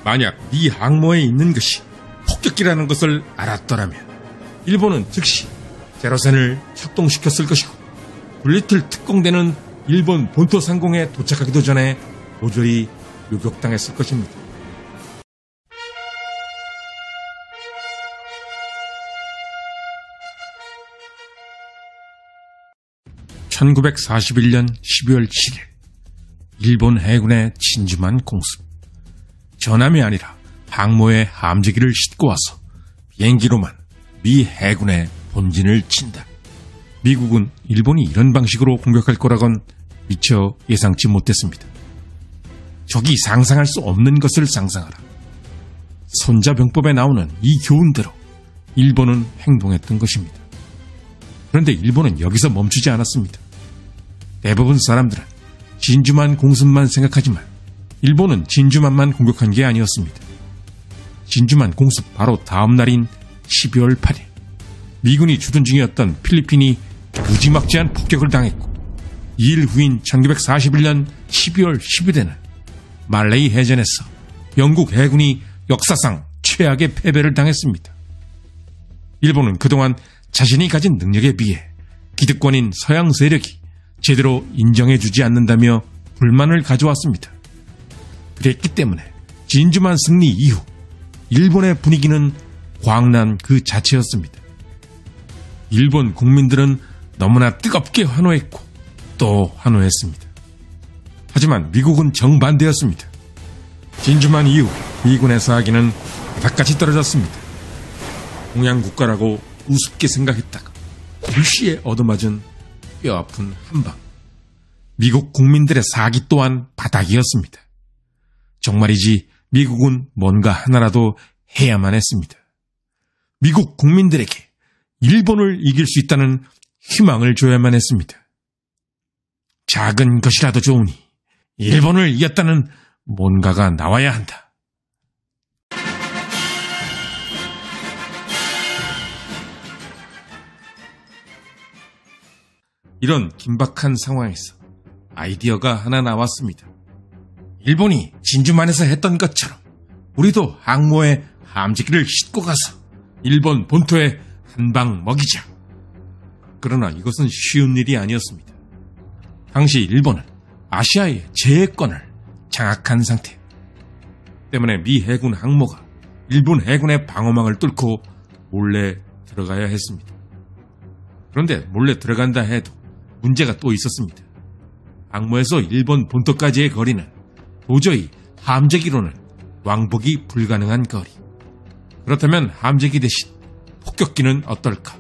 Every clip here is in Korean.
만약 미 항모에 있는 것이 폭격기라는 것을 알았더라면 일본은 즉시 제로센을 협동시켰을 것이고 둘리틀 특공대는 일본 본토 상공에 도착하기도 전에 모조리 요격당했을 것입니다. (1941년 12월 7일) 일본 해군의 진주만 공습. 전함이 아니라 항모에 함재기를 싣고 와서 비행기로만 미 해군의 본진을 친다. 미국은 일본이 이런 방식으로 공격할 거라곤 미처 예상치 못했습니다. 적이 상상할 수 없는 것을 상상하라. 손자병법에 나오는 이 교훈대로 일본은 행동했던 것입니다. 그런데 일본은 여기서 멈추지 않았습니다. 대부분 사람들은 진주만 공습만 생각하지만 일본은 진주만만 공격한 게 아니었습니다. 진주만 공습 바로 다음 날인 12월 8일 미군이 주둔 중이었던 필리핀이 무지막지한 폭격을 당했고 2일 후인 1941년 12월 10일에는 말레이 해전에서 영국 해군이 역사상 최악의 패배를 당했습니다. 일본은 그동안 자신이 가진 능력에 비해 기득권인 서양 세력이 제대로 인정해주지 않는다며 불만을 가져왔습니다. 그랬기 때문에 진주만 승리 이후 일본의 분위기는 광란 그 자체였습니다. 일본 국민들은 너무나 뜨겁게 환호했고 또 환호했습니다. 하지만 미국은 정반대였습니다. 진주만 이후 미군의 사기는 바닥까지 떨어졌습니다. 동양국가라고 우습게 생각했다가 불시에 얻어맞은 뼈아픈 한방. 미국 국민들의 사기 또한 바닥이었습니다. 정말이지 미국은 뭔가 하나라도 해야만 했습니다. 미국 국민들에게 일본을 이길 수 있다는 희망을 줘야만 했습니다. 작은 것이라도 좋으니 일본을 이겼다는 뭔가가 나와야 한다. 이런 긴박한 상황에서 아이디어가 하나 나왔습니다. 일본이 진주만에서 했던 것처럼 우리도 항모에 함재기를 싣고 가서 일본 본토에 한 방 먹이자. 그러나 이것은 쉬운 일이 아니었습니다. 당시 일본은 아시아의 제해권을 장악한 상태 때문에 미 해군 항모가 일본 해군의 방어망을 뚫고 몰래 들어가야 했습니다. 그런데 몰래 들어간다 해도 문제가 또 있었습니다. 항모에서 일본 본토까지의 거리는 도저히 함재기로는 왕복이 불가능한 거리. 그렇다면 함재기 대신 폭격기는 어떨까?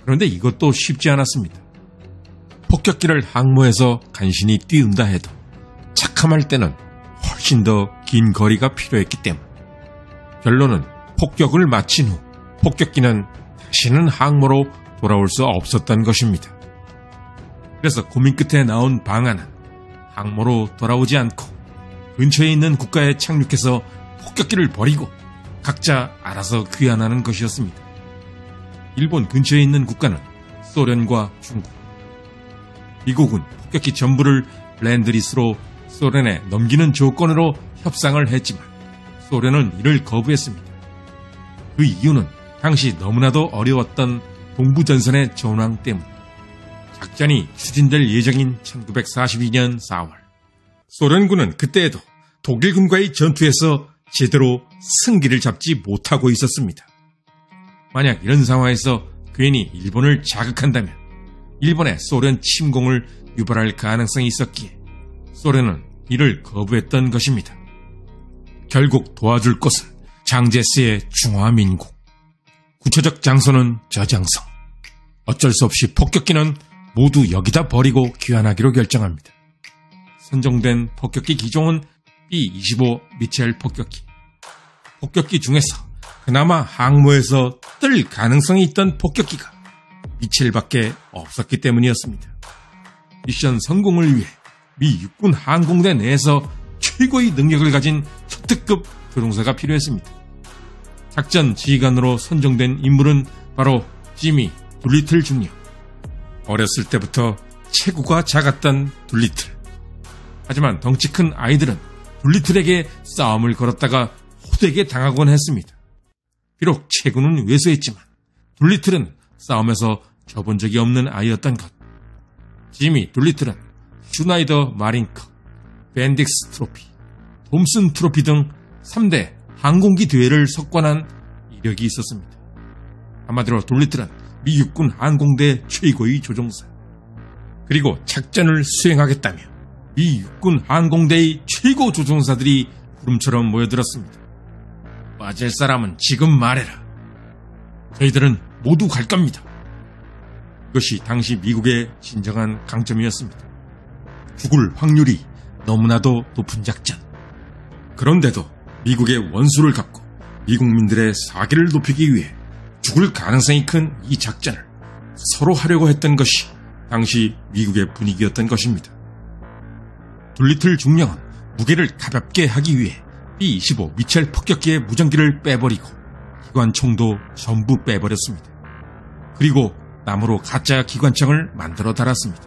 그런데 이것도 쉽지 않았습니다. 폭격기를 항모에서 간신히 띄운다 해도 착함할 때는 훨씬 더 긴 거리가 필요했기 때문. 결론은 폭격을 마친 후 폭격기는 다시는 항모로 돌아올 수 없었던 것입니다. 그래서 고민 끝에 나온 방안은 항모로 돌아오지 않고 근처에 있는 국가에 착륙해서 폭격기를 버리고 각자 알아서 귀환하는 것이었습니다. 일본 근처에 있는 국가는 소련과 중국. 미국은 폭격기 전부를 랜드리스로 소련에 넘기는 조건으로 협상을 했지만 소련은 이를 거부했습니다. 그 이유는 당시 너무나도 어려웠던 동부전선의 전황 때문. 작전이 추진될 예정인 1942년 4월 소련군은 그때에도 독일군과의 전투에서 제대로 승기를 잡지 못하고 있었습니다. 만약 이런 상황에서 괜히 일본을 자극한다면 일본의 소련 침공을 유발할 가능성이 있었기에 소련은 이를 거부했던 것입니다. 결국 도와줄 곳은 장제스의 중화민국. 구체적 장소는 저장성. 어쩔 수 없이 폭격기는 모두 여기다 버리고 귀환하기로 결정합니다. 선정된 폭격기 기종은 B-25 미첼 폭격기. 폭격기 중에서 그나마 항모에서 뜰 가능성이 있던 폭격기가 미첼밖에 없었기 때문이었습니다. 미션 성공을 위해 미 육군 항공대 내에서 최고의 능력을 가진 초특급 조종사가 필요했습니다. 작전 지휘관으로 선정된 인물은 바로 지미 둘리틀 주니어. 어렸을 때부터 체구가 작았던 둘리틀. 하지만 덩치 큰 아이들은 둘리틀에게 싸움을 걸었다가 호되게 당하곤 했습니다. 비록 체구는 왜소했지만 둘리틀은 싸움에서 져본 적이 없는 아이였던 것. 지미 둘리틀은 슈나이더 마린컵, 벤딕스 트로피, 톰슨 트로피 등 3대 항공기 대회를 석권한 이력이 있었습니다. 한마디로 둘리틀은 미 육군 항공대 최고의 조종사, 그리고 작전을 수행하겠다며 미 육군 항공대의 최고 조종사들이 구름처럼 모여들었습니다. 빠질 사람은 지금 말해라. 저희들은 모두 갈 겁니다. 이것이 당시 미국의 진정한 강점이었습니다. 죽을 확률이 너무나도 높은 작전. 그런데도 미국의 원수를 갚고 미국민들의 사기를 높이기 위해 죽을 가능성이 큰 이 작전을 서로 하려고 했던 것이 당시 미국의 분위기였던 것입니다. 둘리틀 중령은 무게를 가볍게 하기 위해 B-25 미첼 폭격기의 무전기를 빼버리고 기관총도 전부 빼버렸습니다. 그리고 나무로 가짜 기관총을 만들어 달았습니다.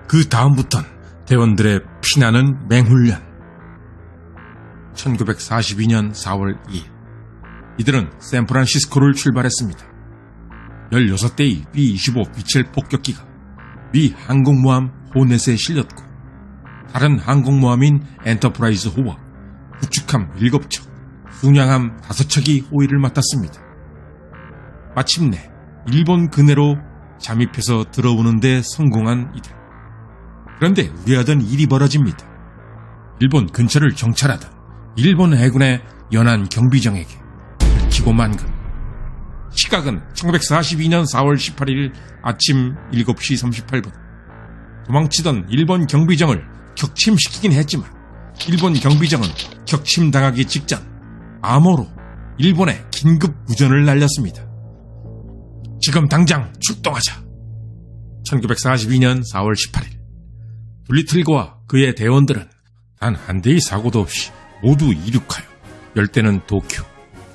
그 다음부턴 대원들의 피나는 맹훈련. 1942년 4월 2일 이들은 샌프란시스코를 출발했습니다. 16대의 B-25 미첼 폭격기가 미 항공모함 호넷에 실렸고 다른 항공모함인 엔터프라이즈호와 구축함 7척, 순양함 5척이 호위를 맡았습니다. 마침내 일본 근해로 잠입해서 들어오는 데 성공한 이들. 그런데 우려하던 일이 벌어집니다. 일본 근처를 정찰하던 일본 해군의 연안 경비정에게 들키고 만 것. 시각은 1942년 4월 18일 아침 7시 38분. 도망치던 일본 경비정을 격침시키긴 했지만 일본 경비정은 격침당하기 직전 암호로 일본에 긴급 무전을 날렸습니다. 지금 당장 출동하자. 1942년 4월 18일 둘리틀과 그의 대원들은 단 한 대의 사고도 없이 모두 이륙하여 10대는 도쿄,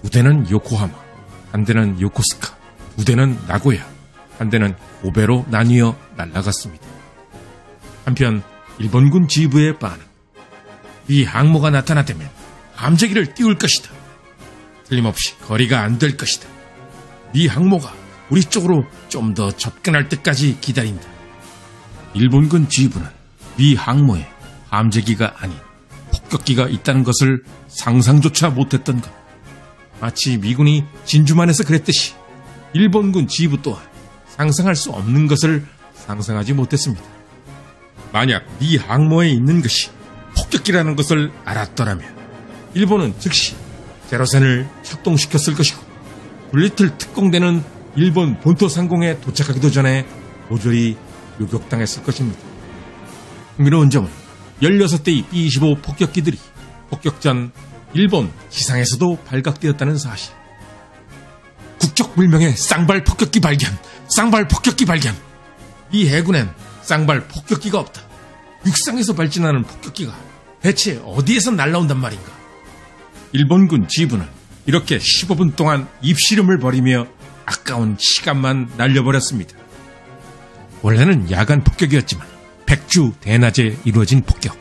2대는 요코하마, 1대는 요코스카, 2대는 나고야, 1대는 고베로 나뉘어 날아갔습니다. 한편 일본군 지휘부의 반응. 이 항모가 나타났다면 함재기를 띄울 것이다. 틀림없이 거리가 안 될 것이다. 이 항모가 우리 쪽으로 좀 더 접근할 때까지 기다린다. 일본군 지휘부는 미 항모에 함재기가 아닌 폭격기가 있다는 것을 상상조차 못했던 것. 마치 미군이 진주만에서 그랬듯이 일본군 지휘부 또한 상상할 수 없는 것을 상상하지 못했습니다. 만약 미 항모에 있는 것이 폭격기라는 것을 알았더라면 일본은 즉시 제로센을 작동시켰을 것이고 둘리틀 특공대는 일본 본토 상공에 도착하기도 전에 모조리 요격당했을 것입니다. 흥미로운 점은 16대의 B-25 폭격기들이 폭격 전 일본 지상에서도 발각되었다는 사실. 국적불명의 쌍발 폭격기 발견, 쌍발 폭격기 발견. 이 해군엔 쌍발 폭격기가 없다. 육상에서 발진하는 폭격기가 대체 어디에서 날라온단 말인가. 일본군 지휘부는 이렇게 15분 동안 입씨름을 벌이며 아까운 시간만 날려버렸습니다. 원래는 야간 폭격이었지만 백주 대낮에 이루어진 폭격.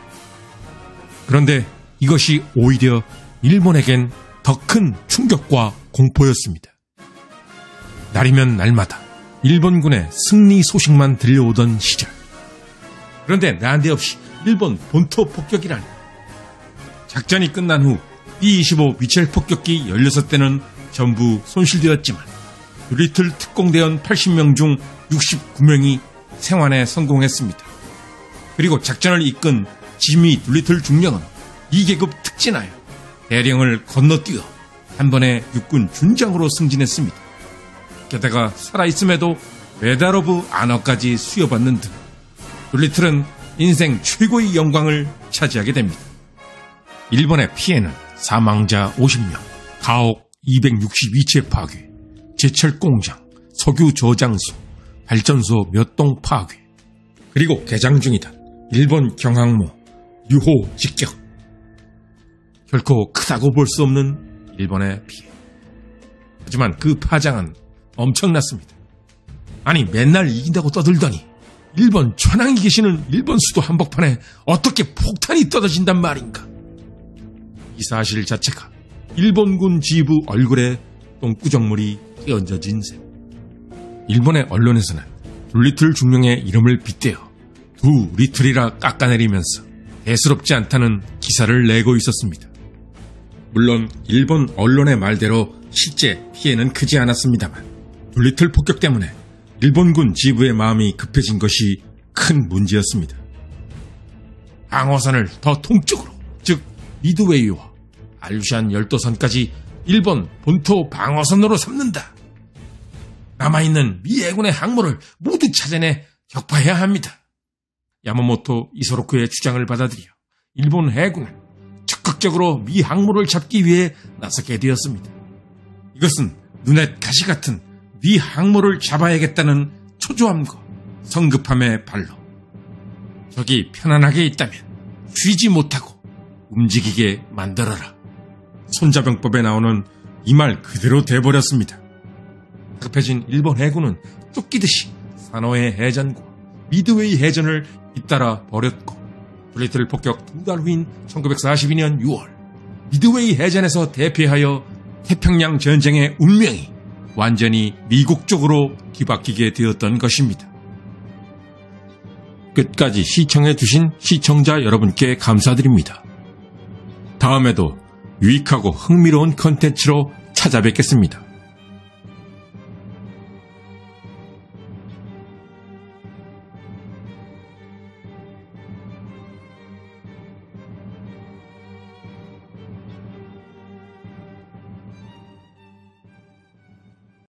그런데 이것이 오히려 일본에겐 더 큰 충격과 공포였습니다. 날이면 날마다 일본군의 승리 소식만 들려오던 시절. 그런데 난데없이 일본 본토 폭격이라니. 작전이 끝난 후 B-25 미첼 폭격기 16대는 전부 손실되었지만 둘리틀 특공대원 80명 중 69명이 생還에 성공했습니다. 그리고 작전을 이끈 지미 둘리틀 중령은 2계급 특진하여 대령을 건너뛰어 한 번에 육군 준장으로 승진했습니다. 게다가 살아있음에도 메달 오브 아너까지 수여받는 등 둘리틀은 인생 최고의 영광을 차지하게 됩니다. 일본의 피해는 사망자 50명, 가옥 262채 파괴, 제철 공장, 석유 저장소, 발전소 몇 동 파괴, 그리고 개장 중이던 일본 경항모 유호 직격. 결코 크다고 볼 수 없는 일본의 피해. 하지만 그 파장은 엄청났습니다. 아니, 맨날 이긴다고 떠들더니 일본 천황이 계시는 일본 수도 한복판에 어떻게 폭탄이 떨어진단 말인가. 이 사실 자체가 일본군 지휘부 얼굴에 똥구정물이 끼얹어진 셈. 일본의 언론에서는 둘리틀 중령의 이름을 빗대어 두 리틀이라 깎아내리면서 대수롭지 않다는 기사를 내고 있었습니다. 물론 일본 언론의 말대로 실제 피해는 크지 않았습니다만 둘리틀 폭격 때문에 일본군 지휘부의 마음이 급해진 것이 큰 문제였습니다. 방어선을 더 동쪽으로, 즉 미드웨이와 알루샨 열도선까지 일본 본토 방어선으로 삼는다. 남아있는 미 해군의 항모를 모두 찾아내 격파해야 합니다. 야마모토 이소로쿠의 주장을 받아들여 일본 해군은 적극적으로 미 항모를 잡기 위해 나서게 되었습니다. 이것은 눈엣 가시 같은 미 항모를 잡아야겠다는 초조함과 성급함의 발로 적이 편안하게 있다면 쉬지 못하고 움직이게 만들어라. 손자병법에 나오는 이 말 그대로 돼버렸습니다. 급해진 일본 해군은 쫓기듯이 사노해 해전과 미드웨이 해전을 잇따라 벌였고 둘리틀 폭격 2달 후인 1942년 6월 미드웨이 해전에서 대패하여 태평양 전쟁의 운명이 완전히 미국 쪽으로 뒤바뀌게 되었던 것입니다. 끝까지 시청해주신 시청자 여러분께 감사드립니다. 다음에도 유익하고 흥미로운 컨텐츠로 찾아뵙겠습니다.